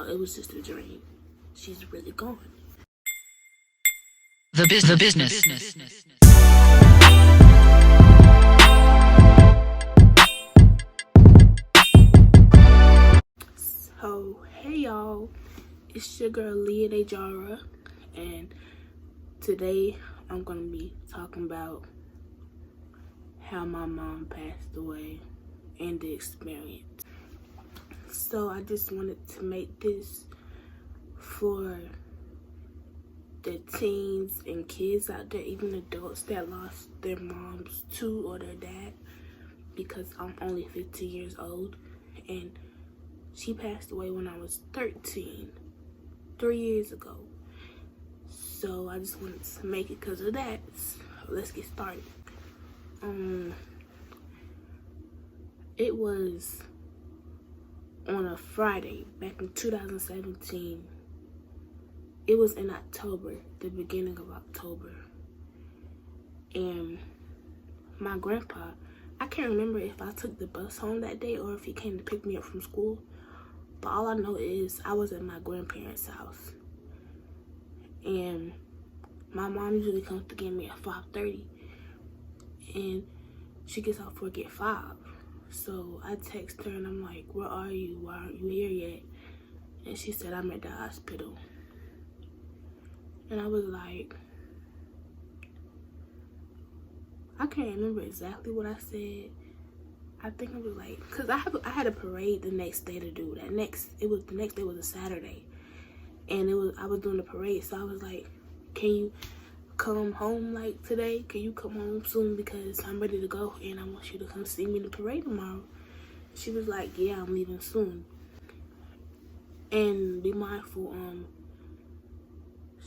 thought it was just a dream. She's really gone. The business. So, hey y'all, it's your girl Leah Dejara, and today I'm gonna be talking about how my mom passed away and the experience. So I just wanted to make this for the teens and kids out there, even adults that lost their moms too or their dad, because I'm only 15 years old and she passed away when I was 13, 3 years ago. So I just wanted to make it because of that. So let's get started. It was on a Friday back in 2017. It was in October, the beginning of October. And my grandpa, I can't remember if I took the bus home that day or if he came to pick me up from school. But all I know is I was at my grandparents' house. And my mom usually comes to get me at 5:30. And she gets off work at 5. So I text her and I'm like, where are you? Why aren't you here yet? And she said, I'm at the hospital. And I was like, I can't remember exactly what I said. I think I was like, cause I had a parade the next day to do that. The next day was a Saturday, and I was doing the parade. So I was like, can you come home like today? Can you come home soon because I'm ready to go and I want you to come see me in the parade tomorrow? She was like, yeah, I'm leaving soon. And be mindful,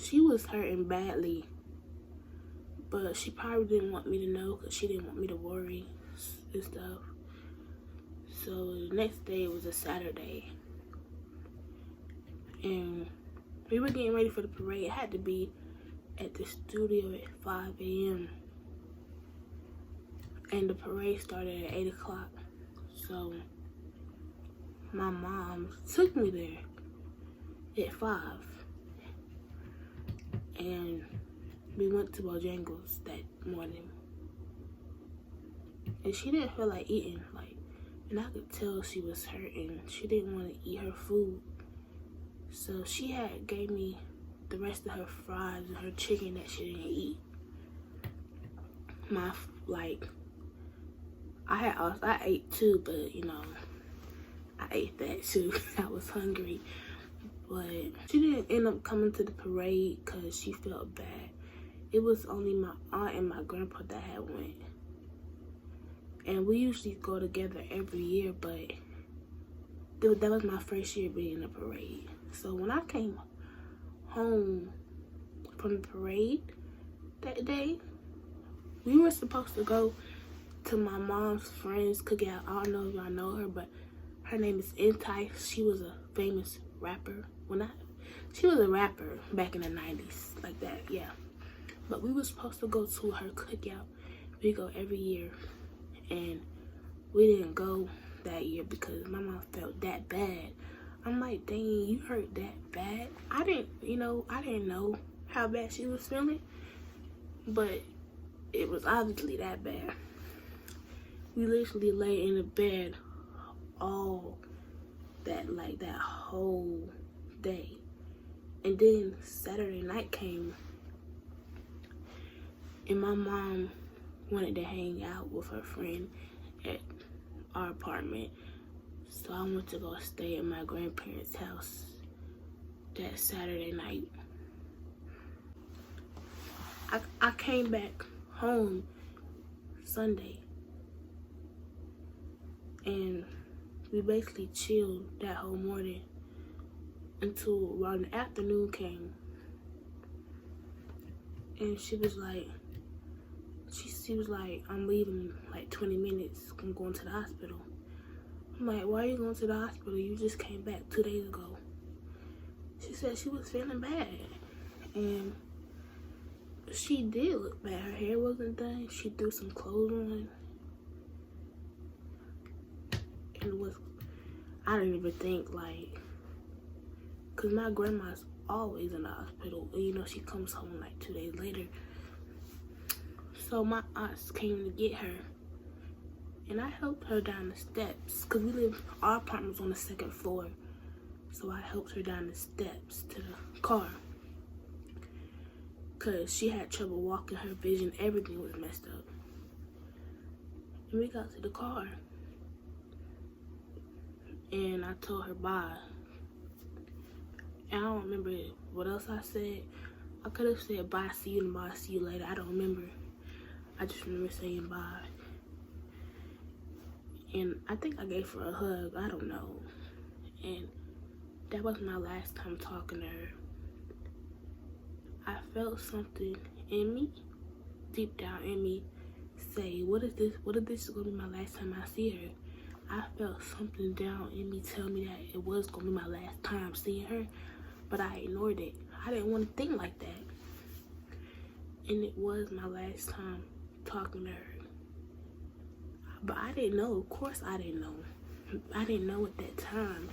she was hurting badly, but she probably didn't want me to know because she didn't want me to worry and stuff. So the next day was a Saturday, and we were getting ready for the parade. It had to be at the studio at 5 a.m. and the parade started at 8 o'clock. So my mom took me there at 5, and we went to Bojangles that morning. And she didn't feel like eating, and I could tell she was hurting. She didn't want to eat her food. So she gave me the rest of her fries and her chicken that she didn't eat. I ate too, but I ate that too. I was hungry. But she didn't end up coming to the parade because she felt bad. It was only my aunt and my grandpa that had went. And we usually go together every year, but that was my first year being in a parade. So when I came home from the parade that day, we were supposed to go to my mom's friend's cookout. I don't know if y'all know her, but her name is Entice. She was a famous rapper. She was a rapper back in the 90s, like that, yeah. But we were supposed to go to her cookout. We go every year, and we didn't go that year because my mom felt that bad. I'm like, dang, you hurt that bad? I didn't know how bad she was feeling, but it was obviously that bad. We literally lay in the bed all that whole day. And then Saturday night came, and my mom wanted to hang out with her friend at our apartment. So I went to go stay at my grandparents' house that Saturday night. I came back home Sunday, and we basically chilled that whole morning until around the afternoon came. And she was like, I'm leaving in like 20 minutes. I'm going to the hospital. I'm like, why are you going to the hospital? You just came back 2 days ago. She said she was feeling bad. And she did look bad. Her hair wasn't done. She threw some clothes on. And I didn't even think because my grandma's always in the hospital, and you know, she comes home like 2 days later. So my aunts came to get her, and I helped her down the steps, because our apartment was on the 2nd floor. So I helped her down the steps to the car, because she had trouble walking, her vision, everything was messed up. And we got to the car, and I told her bye. And I don't remember what else I said. I could have said bye, see you tomorrow, see you later. I don't remember. I just remember saying bye. And I think I gave her a hug, I don't know. And that was my last time talking to her. I felt something in me, deep down in me, say, what is this? What if this is gonna be my last time I see her? I felt something down in me tell me that it was gonna be my last time seeing her, but I ignored it. I didn't want to think like that. And it was my last time talking to her. But I didn't know. Of course I didn't know. I didn't know at that time.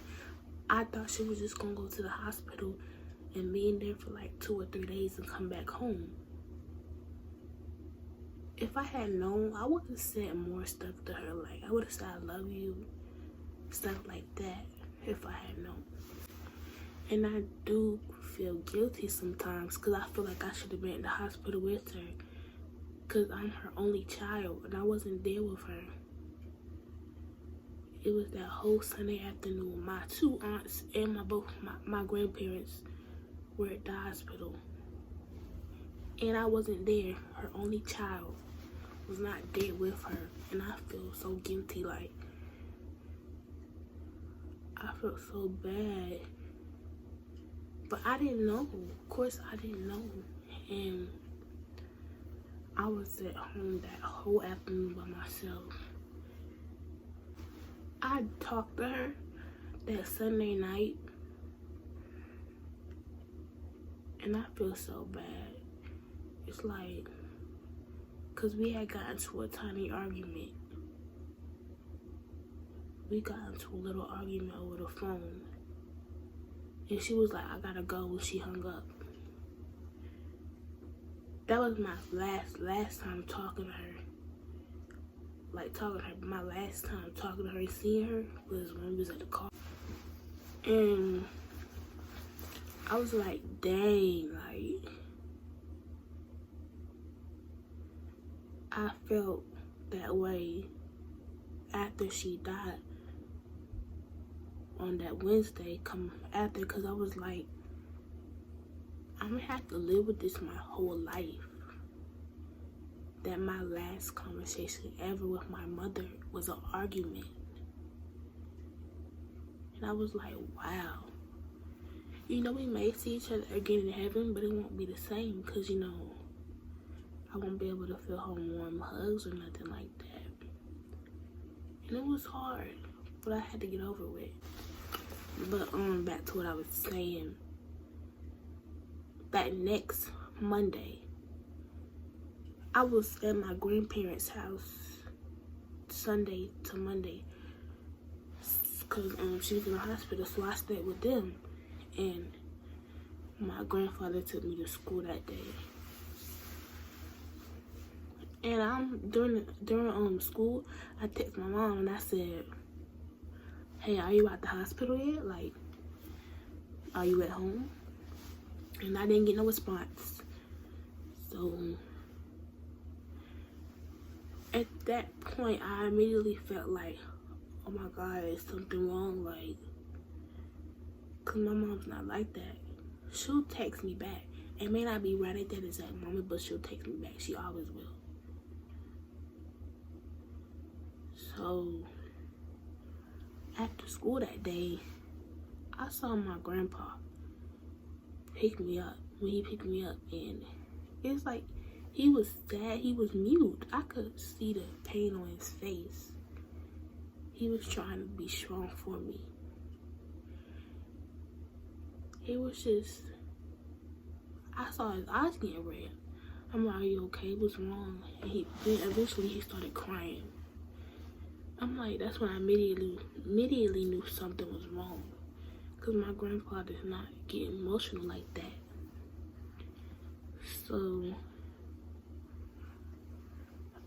I thought she was just gonna go to the hospital and be in there for like 2 or 3 days and come back home. If I had known, I would have said more stuff to her. Like, I would have said, I love you, stuff like that, if I had known. And I do feel guilty sometimes, because I feel like I should have been in the hospital with her, because I'm her only child, and I wasn't there with her. It was that whole Sunday afternoon. My 2 aunts and my grandparents were at the hospital, and I wasn't there. Her only child was not there with her, and I feel so guilty. Like, I felt so bad, but I didn't know. Of course I didn't know. And I was at home that whole afternoon by myself. I talked to her that Sunday night, and I feel so bad. It's like, because we had gotten into a tiny argument. We got into a little argument over the phone. And she was like, I gotta go, when she hung up. That was my last time talking to her. Like, talking to her. My last time talking to her and seeing her was when we was at the car. And I was like, dang, like, I felt that way after she died on that Wednesday come after, because I was like, I'm gonna have to live with this my whole life. That my last conversation ever with my mother was an argument. And I was like, wow. You know, we may see each other again in heaven, but it won't be the same, because, you know, I won't be able to feel her warm hugs or nothing like that. And it was hard, but I had to get over it. But back to what I was saying. That next Monday, I was at my grandparents' house Sunday to Monday, because she was in the hospital, so I stayed with them. And my grandfather took me to school that day. And during school, I texted my mom and I said, hey, are you at the hospital yet? Like, are you at home? And I didn't get no response. So at that point, I immediately felt like, oh my God, is something wrong? Like, cause my mom's not like that. She'll text me back. It may not be right at that exact moment, but she'll text me back. She always will. So after school that day, I saw my grandpa pick me up. When he picked me up, and it's like he was sad. He was mute. I could see the pain on his face. He was trying to be strong for me. It was just, I saw his eyes getting red. I'm like, are you okay? What's wrong? And then eventually he started crying. I'm like, that's when I immediately knew something was wrong. because my grandfather's not getting emotional like that. So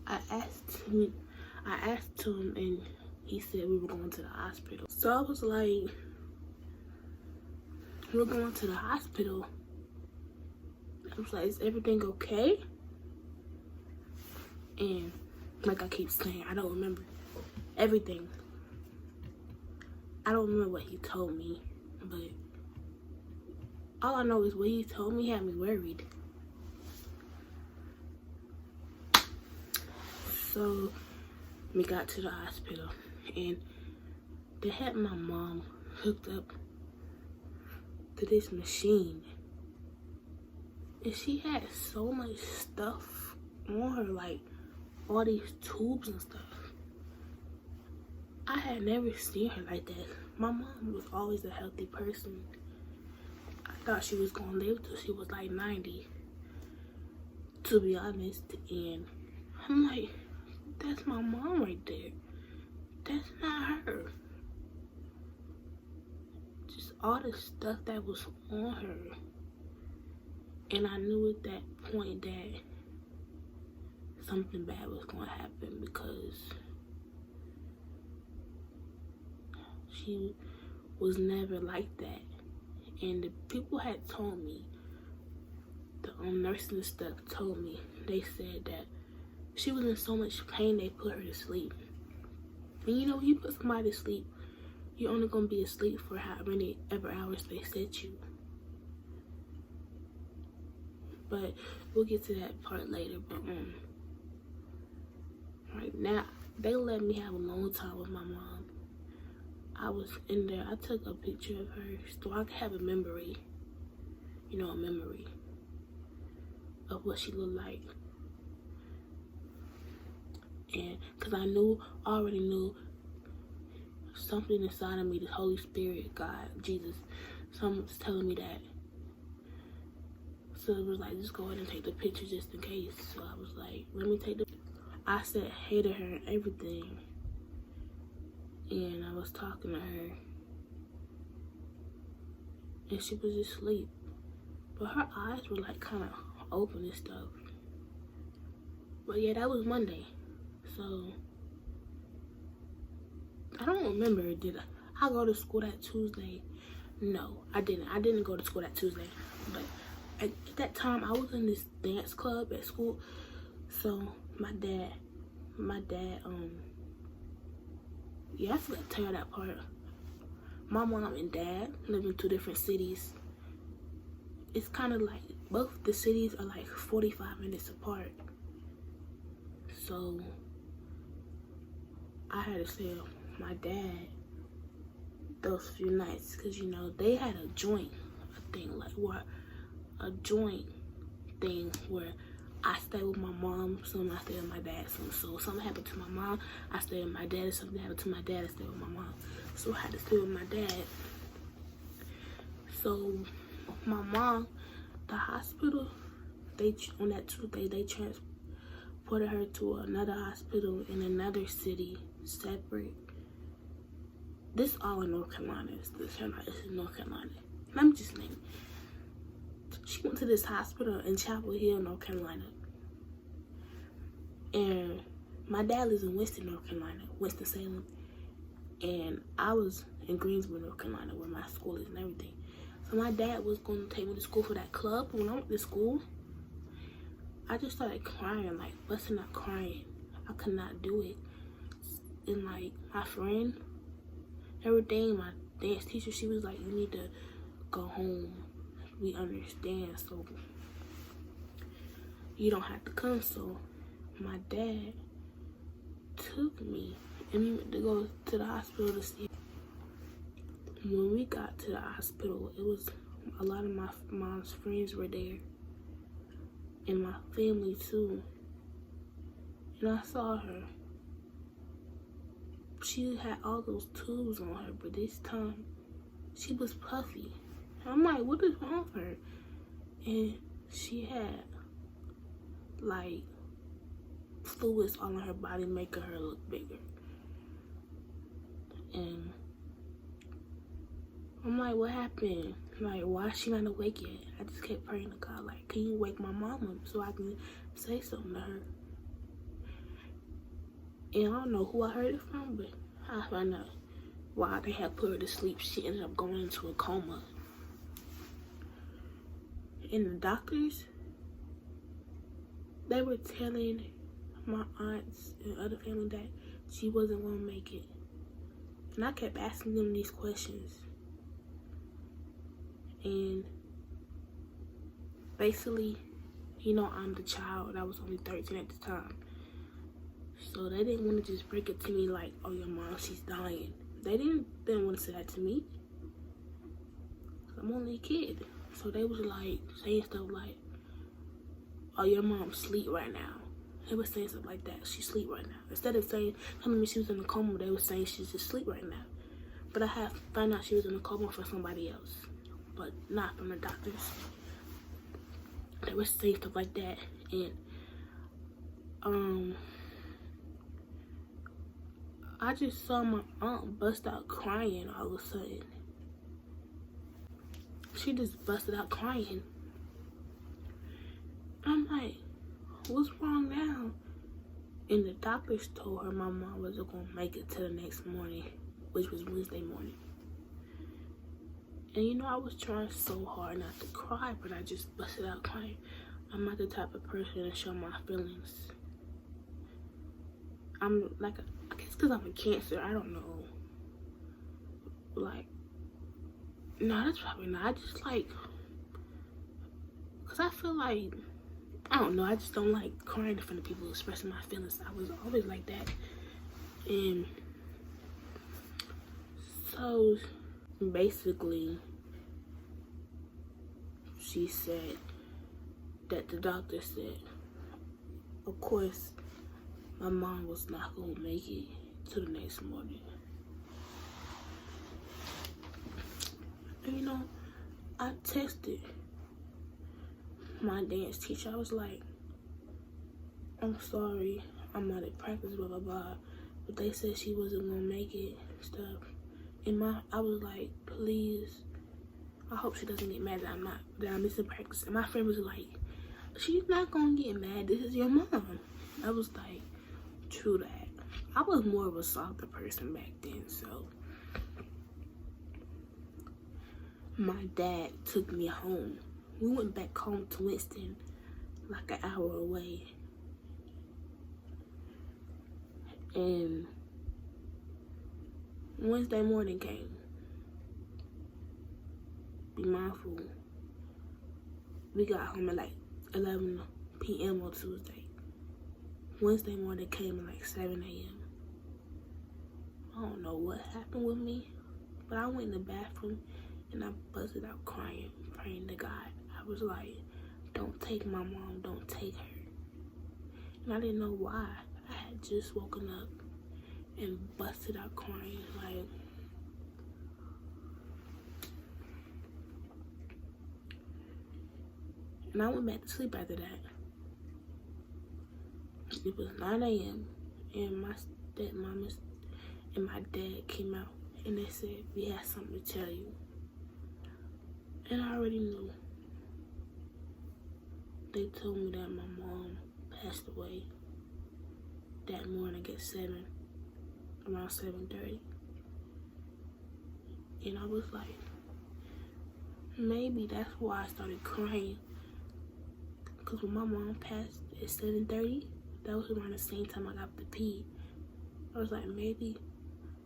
I asked him, and he said we were going to the hospital. So I was like, we're going to the hospital. I was like, is everything okay? And like I keep saying, I don't remember everything. I don't remember what he told me, but all I know is what he told me had me worried. So we got to the hospital, and they had my mom hooked up to this machine, and she had so much stuff on her, like all these tubes and stuff. I had never seen her like that. My mom was always a healthy person. I thought she was gonna live till she was like 90, to be honest. And I'm like, that's my mom right there. That's not her. Just all the stuff that was on her. And I knew at that point that something bad was gonna happen, because she was never like that. And the people had told me, the nurses and stuff told me, they said that she was in so much pain they put her to sleep. And you know, when you put somebody to sleep, you're only gonna be asleep for how many ever hours they set you. But we'll get to that part later. But right now, they let me have a long time with my mom. I was in there. I took a picture of her so I could have a memory. You know, a memory of what she looked like. And because I already knew something inside of me, the Holy Spirit, God, Jesus, someone was telling me that. So it was like, just go ahead and take the picture just in case. So I was like, let me take the. I said hey to her and everything. And I was talking to her. And she was asleep. But her eyes were like kind of open and stuff. But yeah, that was Monday. So I don't remember, did I go to school that Tuesday? No, I didn't. I didn't go to school that Tuesday. But at that time, I was in this dance club at school. So my dad, yeah, I forgot to tell you that part. My mom and dad live in 2 different cities. It's kind of like, both the cities are like 45 minutes apart. So I had to stay with my dad those few nights, because you know, they had a joint thing, like what, a joint thing where I stayed with my mom, some I stayed with my dad, some. So something happened to my mom, I stayed with my dad. If something happened to my dad, I stayed with my mom. So I had to stay with my dad. So my mom, the hospital, on that Tuesday, they transported her to another hospital in another city, separate. This all in North Carolina. This is North Carolina. Let me just name it. She went to this hospital in Chapel Hill, North Carolina. And my dad lives in Winston, North Carolina, Winston-Salem. And I was in Greensboro, North Carolina, where my school is and everything. So my dad was going to take me to school for that club. When I went to school, I just started crying, like busting out crying. I could not do it. And like my friend, everything, my dance teacher, she was like, you need to go home. We understand, so you don't have to come. So my dad took me, and we went to go to the hospital to see. When we got to the hospital, it was a lot of my mom's friends were there, and my family too. And I saw her. She had all those tubes on her, but this time she was puffy. I'm like, what is wrong with her? And she had like fluids all on her body, making her look bigger. And I'm like, what happened? Like, why is she not awake yet? I just kept praying to God, like, can you wake my mom up so I can say something to her? And I don't know who I heard it from, but I found out while they had put her to sleep, she ended up going into a coma. And the doctors, they were telling my aunts and other family that she wasn't gonna make it. And I kept asking them these questions. And basically, you know, I'm the child. I was only 13 at the time. So they didn't want to just break it to me like, oh, your mom, she's dying. They didn't want to say that to me. I'm only a kid. So they was like saying stuff like, oh, your mom's asleep right now. They was saying stuff like that. She's asleep right now. Instead of telling me she was in a coma, they were saying she's asleep right now. But I have found out she was in a coma for somebody else, but not from the doctors. They were saying stuff like that, and I just saw my aunt bust out crying all of a sudden. She just busted out crying. I'm like, what's wrong now? And the doctors told her my mom wasn't gonna make it till the next morning, which was Wednesday morning. And you know, I was trying so hard not to cry, but I just busted out crying. I'm not the type of person to show my feelings. I'm like, I guess because I'm a Cancer, I don't know. Like, no, that's probably not. I just like, because I feel like, I don't know, I just don't like crying in front of people, expressing my feelings. I was always like that. And so basically, she said that the doctor said, of course, my mom was not going to make it till the next morning. And you know, I texted my dance teacher. I was like, I'm sorry, I'm not at practice, blah, blah, blah. But they said she wasn't going to make it, stuff. And I was like, please, I hope she doesn't get mad that I'm missing practice. And my friend was like, she's not going to get mad. This is your mom. I was like, true that. I was more of a softer person back then, so. My dad took me home. We went back home to Winston, like an hour away. And Wednesday morning came. Be mindful. We got home at like 11 p.m. on Tuesday. Wednesday morning came at like 7 a.m. I don't know what happened with me, but I went in the bathroom and I busted out crying, praying to God. I was like, don't take my mom, don't take her. And I didn't know why. I had just woken up and busted out crying, like. And I went back to sleep after that. It was 9 a.m. and my stepmom and my dad came out and they said, we had something to tell you. And I already knew. They told me that my mom passed away that morning at around 7:30. And I was like, maybe that's why I started crying. Because when my mom passed at 7:30, that was around the same time I got to pee. I was like, maybe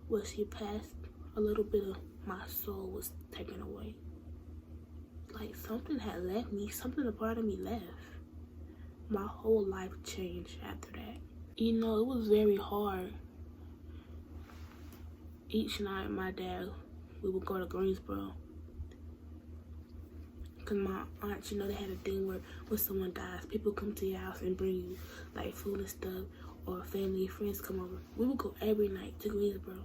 when she passed, a little bit of my soul was taken away. Like something had left me, a part of me left. My whole life changed after that. You know, it was very hard. Each night, my dad, we would go to Greensboro. Because my aunts, you know, they had a thing where when someone dies, people come to your house and bring you like food and stuff, or family and friends come over. We would go every night to Greensboro.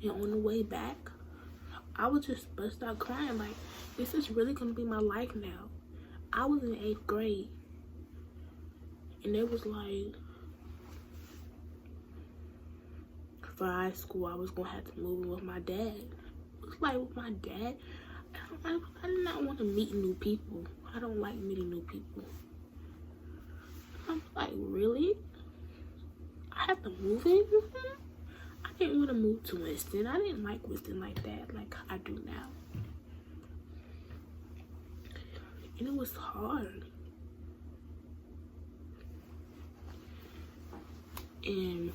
And on the way back, I would just bust out crying like, this is really going to be my life now. I was in 8th grade. And it was like, for high school, I was going to have to move in with my dad. like with my dad, I did not want to meet new people. I don't like meeting new people. I'm like, really? I have to move in with him? I didn't want to move to Winston. I didn't like Winston like that, like I do now. And it was hard. And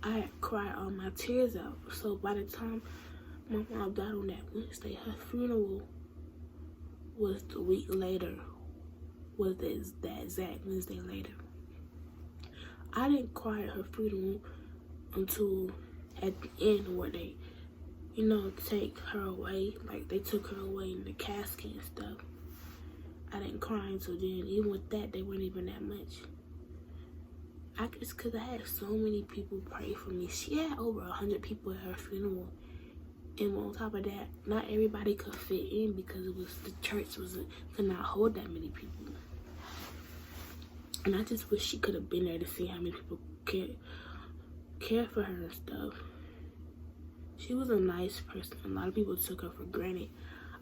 I had cried all my tears out. So by the time my mom died on that Wednesday, her funeral was the week later. Was that exact Wednesday later. I didn't cry at her funeral until at the end where they, you know, take her away. Like they took her away in the casket and stuff. I didn't cry until then. Even with that, they weren't even that much. I guess because I had so many people pray for me. She had over 100 people at her funeral. And on top of that, not everybody could fit in because the church could not hold that many people. And I just wish she could have been there to see how many people care for her and stuff. She was a nice person. A lot of people took her for granted.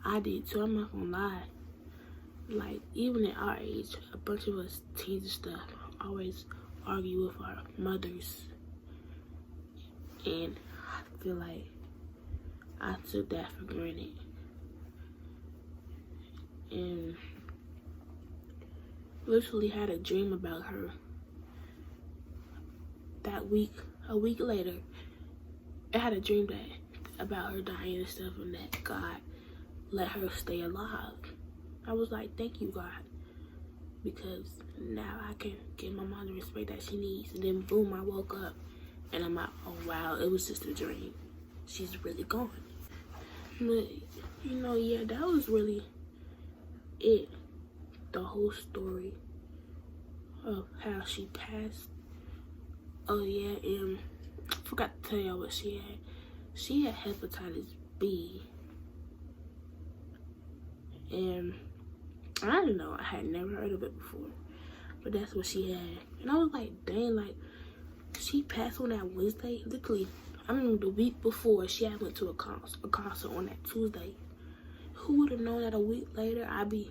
I did too, I'm not gonna lie. Like, even at our age, a bunch of us teens and stuff always argue with our mothers. And I feel like I took that for granted. And literally had a dream about her that week. A week later, I had a dream about her dying and stuff, and that God let her stay alive. I was like, thank you, God, because now I can give my mom the respect that she needs. And then boom, I woke up and I'm like, oh wow, it was just a dream. She's really gone. But you know, yeah, that was really it. The whole story of how she passed. Oh yeah, and I forgot to tell y'all what she had. She had hepatitis B. And I didn't know. I had never heard of it before. But that's what she had. And I was like, dang, like, she passed on that Wednesday. Literally, I mean, the week before, she had went to a concert on that Tuesday. Who would have known that a week later, I'd be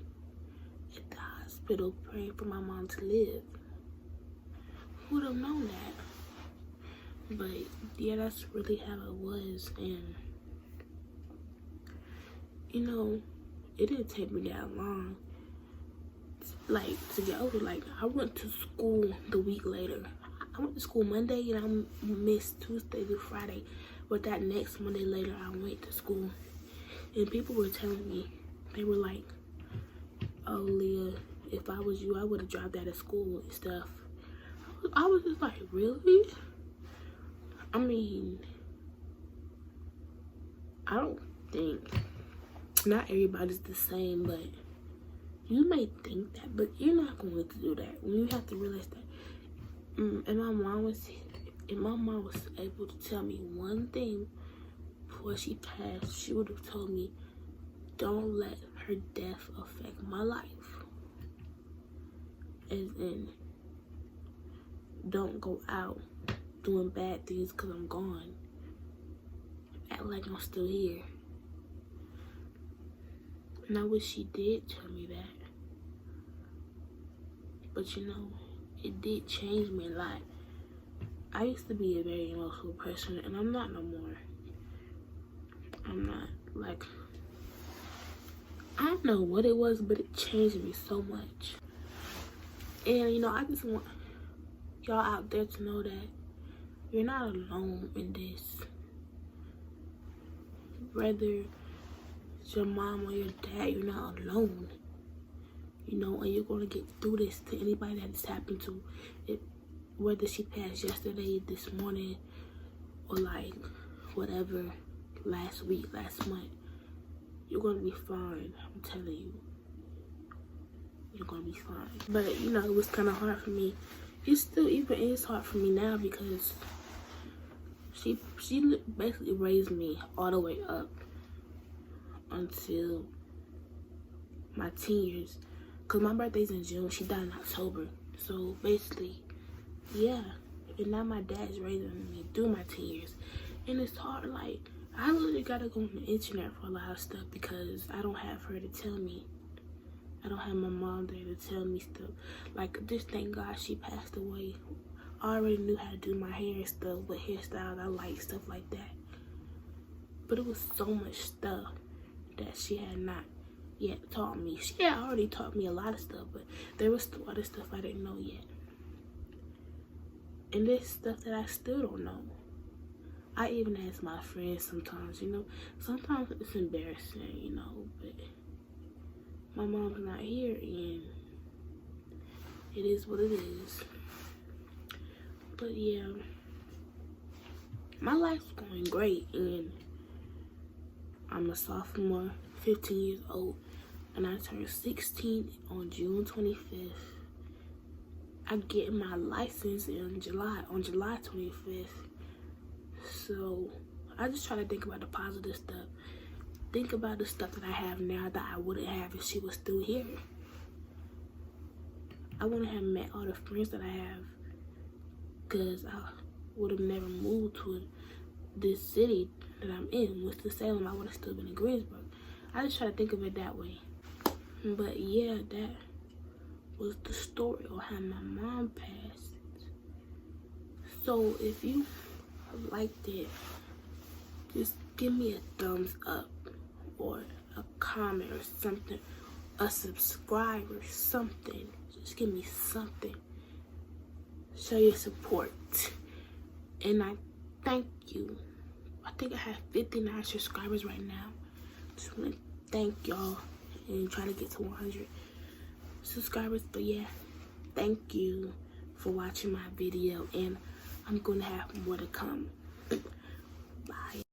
at the hospital praying for my mom to live? Who would have known that? But, yeah, that's really how it was. And, you know, it didn't take me that long, like, to get over. Like, I went to school the week later. I went to school Monday and I missed Tuesday through Friday. But that next Monday later, I went to school. And people were telling me, they were like, oh, Leah, if I was you, I would have dropped out of school and stuff. I was just like, really? I mean, I don't think, not everybody's the same, but you may think that, but you're not going to do that. When you have to realize that. And my mom was able to tell me one thing before she passed. She would have told me, don't let her death affect my life. As in, don't go out doing bad things because I'm gone. Act like I'm still here. And I wish she did tell me that. But you know, it did change me a lot. I used to be a very emotional person, and I'm not no more. I'm not. Like, I don't know what it was, but it changed me so much. And you know, I just want y'all out there to know that you're not alone in this. Whether it's your mom or your dad, you're not alone. You know, and you're going to get through this. To anybody that this happened to, whether she passed yesterday, this morning, or like whatever, last week, last month, you're going to be fine. I'm telling you. You're going to be fine. But, you know, it was kind of hard for me. It still even is hard for me now because she basically raised me all the way up until my teen years. Because my birthday's in June. She died in October. So, basically, yeah. And now my dad's raising me through my teen years. And it's hard. Like, I literally gotta go on the internet for a lot of stuff because I don't have her to tell me. I don't have my mom there to tell me stuff. Like, just thank God she passed away. I already knew how to do my hair and stuff, what hairstyles I like, stuff like that. But it was so much stuff that she had not yet taught me. She had already taught me a lot of stuff, but there was still other stuff I didn't know yet. And there's stuff that I still don't know. I even ask my friends sometimes, you know. Sometimes it's embarrassing, you know, but my mom's not here and it is what it is. But yeah, my life's going great and I'm a sophomore, 15 years old, and I turned 16 on June 25th. I get my license on July 25th. So I just try to think about the positive stuff. Think about the stuff that I have now that I wouldn't have if she was still here. I wouldn't have met all the friends that I have because I would have never moved to this city that I'm in. Winston-Salem, I would have still been in Greensburg. I just try to think of it that way. But yeah, that was the story of how my mom passed. So if you liked it, just give me a thumbs up or a comment or something, a subscribe or something. Just give me something. Show your support. And I thank you. I think I have 59 subscribers right now. Just want to thank y'all and try to get to 100 subscribers. But yeah, thank you for watching my video, and I'm gonna have more to come. Bye.